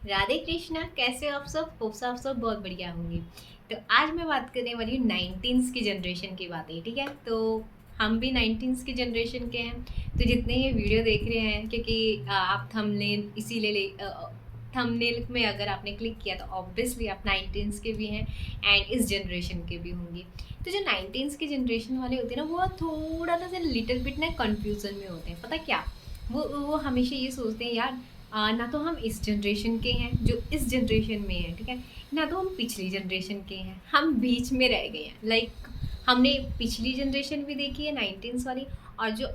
राधे कृष्णा, कैसे हो आप सब? होप से आप सब बहुत बढ़िया होंगे। तो आज मैं बात करने वाली हूँ नाइनटीन्स की जनरेशन की बातें, ठीक है? तो हम भी नाइनटीन्स की जनरेशन के हैं। तो जितने ये वीडियो देख रहे हैं, क्योंकि आप थंबनेल इसीलिए थंबनेल में अगर आपने क्लिक किया तो ऑब्वियसली आप नाइनटीन्स के भी हैं एंड इस जनरेशन के भी होंगे। तो जो नाइनटीन्स की जनरेशन वाले होते हैं ना, वो थोड़ा सा लिटिल बिट ना कन्फ्यूज़न में होते हैं। पता क्या, वो हमेशा ये सोचते हैं, यार ना तो हम इस जनरेशन के हैं जो इस जनरेशन में है, ठीक है, ना तो हम पिछली जनरेशन के हैं, हम बीच में रह गए हैं। लाइक हमने पिछली जनरेशन भी देखी है नाइनटीन्स वाली, और जो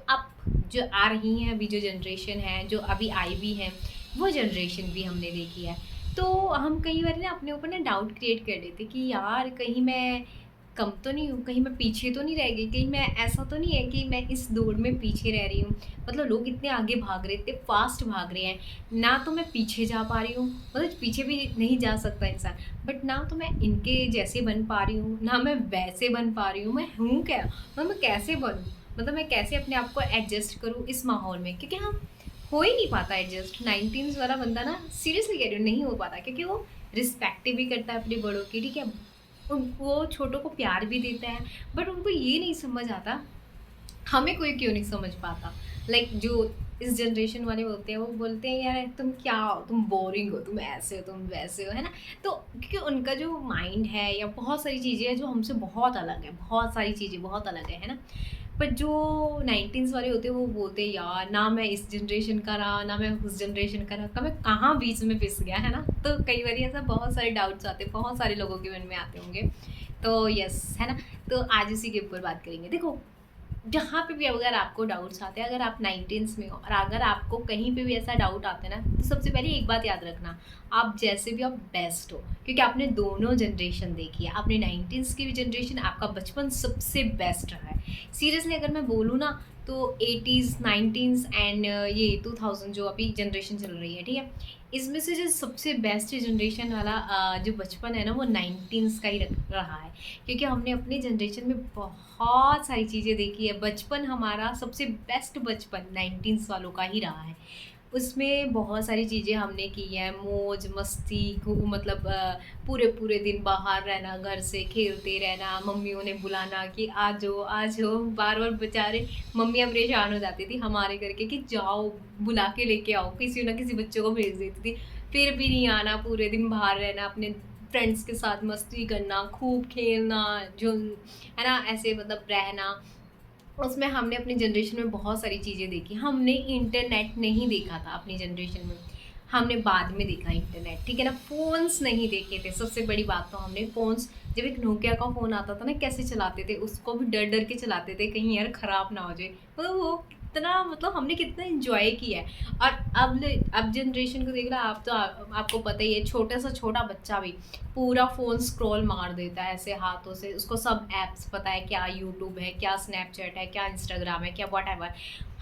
आ रही हैं अभी, जो जनरेशन है जो अभी आई भी है, वो जनरेशन भी हमने देखी है। तो हम कई बार ना अपने ऊपर ना डाउट क्रिएट कर लेते कि यार कहीं मैं कम तो नहीं हूँ, कहीं मैं पीछे तो नहीं रह गई, कहीं मैं ऐसा तो नहीं है कि मैं इस दौड़ में पीछे रह रही हूँ। मतलब लोग इतने आगे भाग रहे, इतने फास्ट भाग रहे हैं, ना तो मैं पीछे जा पा रही हूँ, मतलब पीछे भी नहीं जा सकता इंसान, बट ना तो मैं इनके जैसे बन पा रही हूँ, ना मैं वैसे बन पा रही हूँ। मैं हूँ क्या, मतलब मैं कैसे बनूँ, मतलब मैं कैसे अपने आप को एडजस्ट करूँ इस माहौल में, क्योंकि हम हो ही नहीं पाता एडजस्ट। नाइनटीन्स वाला बंदा ना, सीरियसली कह रही हूँ, नहीं हो पाता, क्योंकि वो रिस्पेक्ट भी करता है अपने बड़ों की, ठीक है, वो छोटों को प्यार भी देता है, बट उनको ये नहीं समझ आता, हमें कोई क्यों नहीं समझ पाता। जो इस जनरेशन वाले होते हैं, वो बोलते हैं यार तुम क्या हो, तुम बोरिंग हो, तुम ऐसे हो, तुम वैसे हो, है ना। तो क्योंकि उनका जो माइंड है या बहुत सारी चीज़ें हैं जो हमसे बहुत अलग है, बहुत सारी चीज़ें बहुत अलग है ना। पर जो नाइनटीन्स वाले होते हैं वो बोलते हैं यार ना मैं इस जनरेशन का रहा, ना मैं उस जनरेशन का रहा, मैं कहाँ बीच में पिस गया, है ना। तो कई बार ऐसा बहुत सारे डाउट्स आते हैं, बहुत सारे लोगों के मन में आते होंगे। तो यस, है ना। तो आज उसी के ऊपर बात करेंगे। देखो, जहाँ पे भी अगर आपको डाउट्स आते हैं, अगर आप नाइनटीन्स में हो और अगर आपको कहीं पे भी ऐसा डाउट आता है ना, तो सबसे पहले एक बात याद रखना, आप जैसे भी आप बेस्ट हो, क्योंकि आपने दोनों जनरेशन देखी है। आपने नाइनटीन्स की भी जनरेशन, आपका बचपन सबसे बेस्ट रहा है। सीरियसली अगर मैं बोलूँ ना, तो एटीज़, नाइनटीन्स एंड ये 2000 जो अभी जनरेशन चल रही है, ठीक है, इसमें से जो सबसे बेस्ट जनरेशन वाला जो बचपन है ना, वो नाइनटीन्स का ही रहा है। क्योंकि हमने अपनी जनरेशन में बहुत सारी चीज़ें देखी है। बचपन हमारा सबसे बेस्ट बचपन नाइनटीन्स वालों का ही रहा है। उसमें बहुत सारी चीज़ें हमने की हैं, मौज मस्ती, मतलब पूरे पूरे दिन बाहर रहना, घर से खेलते रहना, मम्मियों ने बुलाना कि आ जाओ आ जाओ, बार बार बेचारे मम्मियाँ परेशान हो जाती थी हमारे करके कि जाओ बुला के लेके आओ, किसी ना किसी बच्चे को भेज देती थी, फिर भी नहीं आना, पूरे दिन बाहर रहना, अपने फ्रेंड्स के साथ मस्ती करना, खूब खेलना, जो है ना, ऐसे मतलब रहना। उसमें हमने अपनी जनरेशन में बहुत सारी चीज़ें देखी। हमने इंटरनेट नहीं देखा था अपनी जनरेशन में, हमने बाद में देखा इंटरनेट, ठीक है ना। फ़ोन्स नहीं देखे थे, सबसे बड़ी बात तो हमने फ़ोन्स, जब एक नोकिया का फ़ोन आता था ना, कैसे चलाते थे उसको, भी डर डर के चलाते थे कहीं यार ख़राब ना हो जाए। मतलब वो कितना, मतलब हमने कितना इंजॉय किया है। और अब जनरेशन को देख लो आप, तो आपको पता ही है, छोटा सा छोटा बच्चा भी पूरा फ़ोन स्क्रॉल मार देता है ऐसे हाथों से, उसको सब ऐप्स पता है, क्या यूट्यूब है, क्या स्नैपचैट है, क्या इंस्टाग्राम है, क्या व्हाटएवर।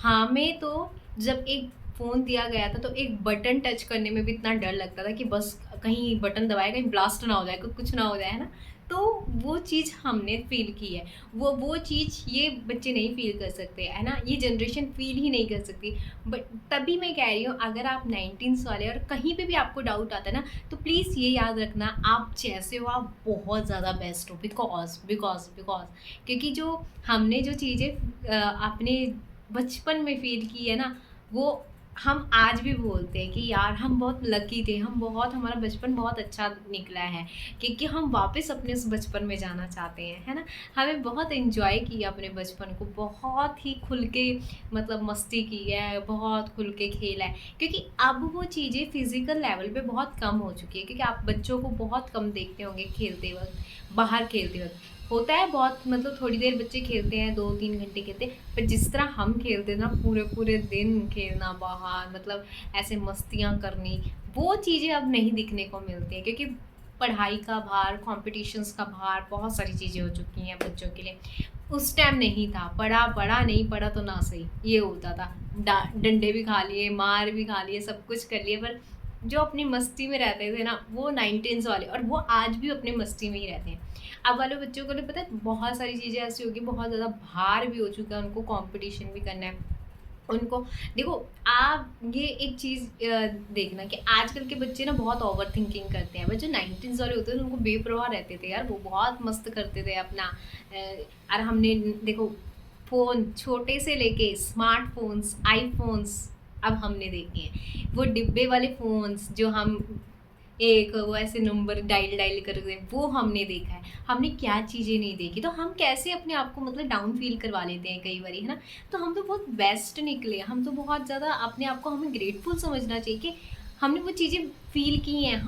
हमें तो जब एक फ़ोन दिया गया था, तो एक बटन टच करने में भी इतना डर लगता था कि बस कहीं बटन दबाए, कहीं ब्लास्ट ना हो जाए, कुछ ना हो जाए, है ना। तो वो चीज़ हमने फ़ील की है, वो चीज़ ये बच्चे नहीं फ़ील कर सकते, है ना, ये जनरेशन फ़ील ही नहीं कर सकती। बट तभी मैं कह रही हूँ, अगर आप नाइनटीन्स वाले और कहीं पे भी आपको डाउट आता है ना, तो प्लीज़ ये याद रखना, आप जैसे हो आप बहुत ज़्यादा बेस्ट हो, बिकॉज़ क्योंकि जो हमने जो चीज़ें अपने बचपन में फ़ील की है ना, वो हम आज भी बोलते हैं कि यार हम बहुत लकी थे, हमारा बचपन बहुत अच्छा निकला है, क्योंकि हम वापस अपने उस बचपन में जाना चाहते हैं, है ना। हमें बहुत एन्जॉय किया अपने बचपन को, बहुत ही खुल के मतलब मस्ती की है, बहुत खुल के खेला है, क्योंकि अब वो चीज़ें फिज़िकल लेवल पे बहुत कम हो चुकी है, क्योंकि आप बच्चों को बहुत कम देखते होंगे खेलते वक़्त, बाहर खेलते वक़्त। होता है बहुत, मतलब थोड़ी देर बच्चे खेलते हैं, 2-3 घंटे खेलते हैं, पर जिस तरह हम खेलते थे ना, पूरे-पूरे दिन खेलना बाहर, मतलब ऐसे मस्तियाँ करनी, वो चीज़ें अब नहीं दिखने को मिलती हैं, क्योंकि पढ़ाई का भार, कॉम्पिटिशन्स का भार, बहुत सारी चीज़ें हो चुकी हैं बच्चों के लिए। उस टाइम नहीं था, पढ़ा नहीं पढ़ा तो ना सही, ये होता था। डंडे भी खा लिए, मार भी खा लिए, सब कुछ कर लिए, पर जो अपनी मस्ती में रहते थे ना, वो नाइनटीन्स वाले, और वो आज भी अपनी मस्ती में ही रहते हैं। अब वाले बच्चों को लिए पता है, बहुत सारी चीज़ें ऐसी होगी, बहुत ज़्यादा भार भी हो चुका है, उनको कंपटीशन भी करना है, उनको देखो, आप ये एक चीज़ देखना कि आजकल के बच्चे ना बहुत ओवर थिंकिंग करते हैं। बच्चे 19s वाले होते हैं उनको बेपरवाह रहते थे यार, वो बहुत मस्त करते थे अपना। और हमने देखो, फ़ोन छोटे से लेके स्मार्टफ़ोन्स, आईफ़ोन्स अब हमने देखे हैं। वो डिब्बे वाले फ़ोन्स जो हम एक वो ऐसे नंबर डायल डायल करके, वो हमने देखा है। हमने क्या चीज़ें नहीं देखी, तो हम कैसे अपने आप को मतलब डाउन फ़ील करवा लेते हैं कई बारी, है ना? तो हम तो बहुत बेस्ट निकले, हम तो बहुत ज़्यादा अपने आप को हमें ग्रेटफुल समझना चाहिए कि हमने वो चीज़ें फ़ील की हैं,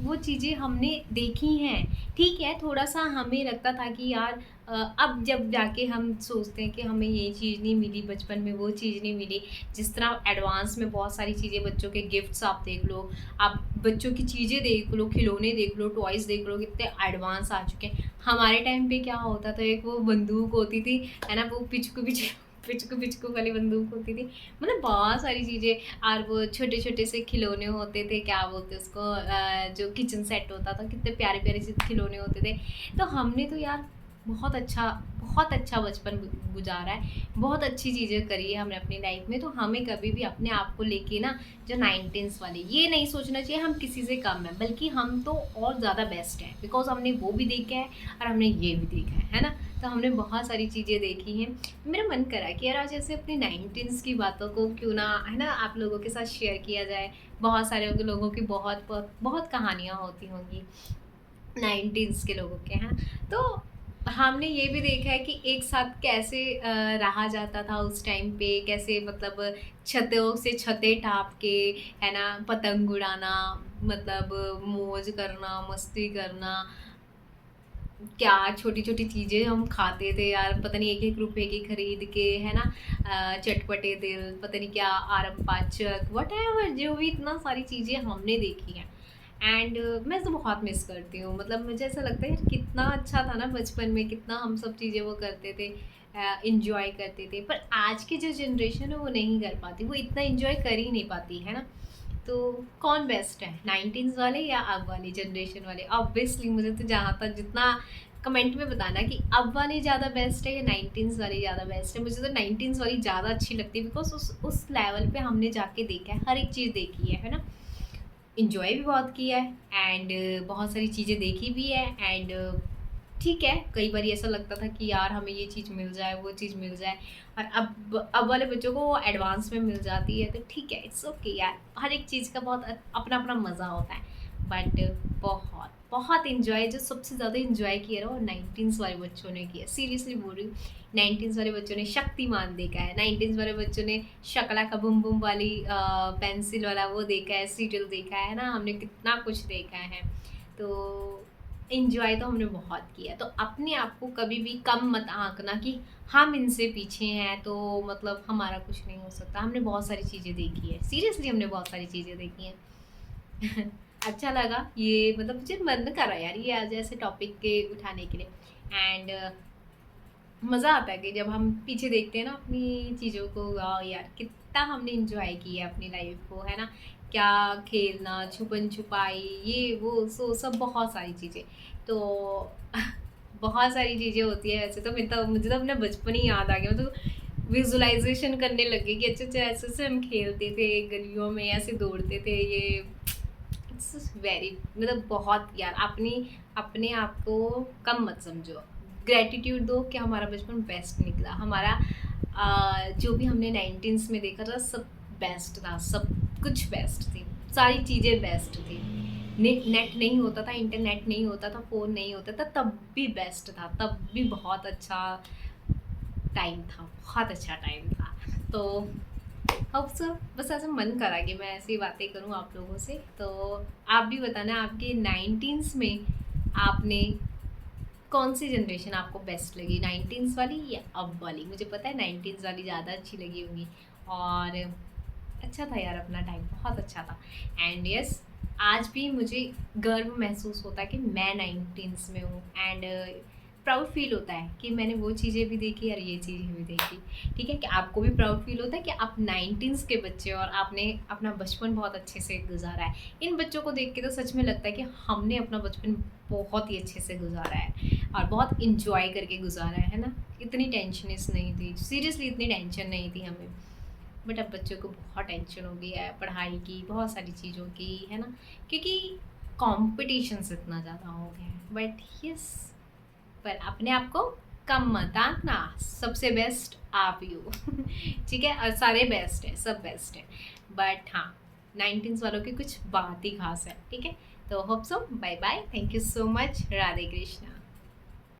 वो चीज़ें हमने देखी हैं। ठीक है, थोड़ा-सा हमें लगता था कि यार अब जब जाके हम सोचते हैं कि हमें ये चीज़ नहीं मिली बचपन में, वो चीज़ नहीं मिली। जिस तरह एडवांस में बहुत सारी चीज़ें, बच्चों के गिफ्ट्स आप देख लो, आप बच्चों की चीज़ें देख लो, खिलौने देख लो, टॉयज़ देख लो, कितने एडवांस आ चुके हैं। हमारे टाइम पे क्या होता था, एक वो बंदूक होती थी, है ना? वो पिचकू पिचकू पिचकू पिचकू वाली बंदूक होती थी। मतलब बहुत सारी चीज़ें, और वो छोटे-छोटे से खिलौने होते थे, क्या बोलते हैं उसको, जो किचन सेट होता था, कितने प्यारे-प्यारे से खिलौने होते थे। तो हमने तो यार बहुत अच्छा बचपन गुजारा है, बहुत अच्छी चीज़ें करी है हमने अपनी लाइफ में। तो हमें कभी भी अपने आप को लेके ना, जो 19s वाले, ये नहीं सोचना चाहिए हम किसी से कम हैं, बल्कि हम तो और ज़्यादा बेस्ट हैं, बिकॉज़ हमने वो भी देखा है और हमने ये भी देखा है ना? तो हमने बहुत सारी चीज़ें देखी हैं। मेरा मन करा कि यार आज ऐसे अपने 19s की बातों को क्यों ना, है ना, आप लोगों के साथ शेयर किया जाए। बहुत सारे लोगों की बहुत कहानियाँ होती होंगी 19s के लोगों के, हैं। तो हमने ये भी देखा है कि एक साथ कैसे रहा जाता था उस टाइम पे, कैसे मतलब छतों से छतें टाँप के, है ना, पतंग उड़ाना, मतलब मौज करना, मस्ती करना, क्या छोटी-छोटी चीज़ें हम खाते थे यार, पता नहीं ₹1-1 की खरीद के, है ना? चटपटे दिल, पता नहीं क्या, आरम पाचक, व्हाटएवर, जो भी इतना सारी चीज़ें हमने देखी हैं। एंड मैं तो बहुत मिस करती हूँ, मतलब मुझे ऐसा लगता है यार कितना अच्छा था ना बचपन में, कितना हम सब चीज़ें वो करते थे, एन्जॉय करते थे। पर आज की जो जनरेशन है वो नहीं कर पाती, वो इतना एन्जॉय कर ही नहीं पाती, है ना? तो कौन बेस्ट है, 19s वाले या अब वाली जनरेशन वाले? ऑब्वियसली मुझे तो जहाँ तक जितना, कमेंट में बताना कि अब वाली ज़्यादा बेस्ट है या 19s वाली ज़्यादा बेस्ट है। मुझे तो 19s वाली ज़्यादा अच्छी लगती है, बिकॉज़ उस लेवल पे हमने जाके देखा है, हर एक चीज़ देखी है ना? एन्जॉय भी बहुत किया है, एंड बहुत सारी चीज़ें देखी भी है। एंड ठीक है, कई बारी ऐसा लगता था कि यार हमें ये चीज़ मिल जाए, वो चीज़ मिल जाए, और अब वाले बच्चों को वो एडवांस में मिल जाती है, तो ठीक है, इट्स ओके यार। हर एक चीज़ का बहुत अपना-अपना मज़ा होता है। बट बहुत एन्जॉय, जो सबसे ज़्यादा एन्जॉय किया ना वो 19s वाले बच्चों ने किया। सीरियसली बोल रही हूँ, 19s वाले बच्चों ने शक्तिमान देखा है, 19s वाले बच्चों ने शकला का बूम बूम वाली पेंसिल वाला वो देखा है, सीरियल देखा है ना? हमने कितना कुछ देखा है। तो एन्जॉय तो हमने बहुत किया। तो अपने आप को कभी भी कम मत आँकना कि हम इनसे पीछे हैं, तो मतलब हमारा कुछ नहीं हो सकता। हमने बहुत सारी चीज़ें देखी है। सीरियसली हमने बहुत सारी चीज़ें देखी हैं। अच्छा लगा ये, मतलब मुझे मन करा यार ये आज ऐसे टॉपिक के उठाने के लिए। एंड मज़ा आता है कि जब हम पीछे देखते हैं ना अपनी चीज़ों को, वाह यार कितना हमने एंजॉय किया अपनी लाइफ को, है ना? क्या खेलना, छुपन-छुपाई, ये वो सो सब बहुत सारी चीज़ें। तो बहुत सारी चीज़ें होती हैं वैसे तो, मुझे तो अपना बचपन ही याद आ गया। मतलब विज़ुअलाइज़ेशन करने लग गई कि अच्छा-अच्छा ऐसे-ऐसे हम खेलते थे, गलियों में ऐसे दौड़ते थे, ये इट्स वेरी, मतलब बहुत यार, अपने आप को कम मत समझो, ग्रेटिट्यूड दो कि हमारा बचपन बेस्ट निकला, हमारा जो भी हमने 19s में देखा था सब बेस्ट था, सब कुछ बेस्ट थी, सारी चीज़ें बेस्ट थी। नेट नहीं होता था, इंटरनेट नहीं होता था, फ़ोन नहीं होता था, तब भी बेस्ट था, तब भी बहुत अच्छा टाइम था, बहुत अच्छा टाइम था। तो होप सो, बस ऐसा मन करा कि मैं ऐसी बातें करूँ आप लोगों से। तो आप भी बताना, आपके 19s में आपने कौन सी जनरेशन आपको बेस्ट लगी, 19s वाली या अब वाली? मुझे पता है 19s वाली ज़्यादा अच्छी लगी होंगी, और अच्छा था यार, अपना टाइम बहुत अच्छा था। एंड यस, आज भी मुझे गर्व महसूस होता है कि मैं 19s में हूँ, एंड प्राउड फील होता है कि मैंने वो चीज़ें भी देखी और ये चीज़ें भी देखी। ठीक है, कि आपको भी प्राउड फील होता है कि आप 19s के बच्चे हो और आपने अपना बचपन बहुत अच्छे से गुजारा है। इन बच्चों को देख के तो सच में लगता है कि हमने अपना बचपन बहुत ही अच्छे से गुजारा है और बहुत इंजॉय करके गुजारा है ना? इतनी टेंशनेस नहीं थी, सीरियसली इतनी टेंशन नहीं थी हमें। बट अब बच्चों को बहुत टेंशन हो गई है पढ़ाई की, बहुत सारी चीज़ों की, है ना, क्योंकि कॉम्पिटिशन इतना ज़्यादा हो गया है। बट यस, पर अपने आप को कम मत आंकना, सबसे बेस्ट आप ही हो। ठीक है, और सारे बेस्ट है, सब बेस्ट है, बट हाँ 19 वालों की कुछ बात ही खास है। ठीक है, तो hope so, bye bye, thank you so much, Radhe Krishna.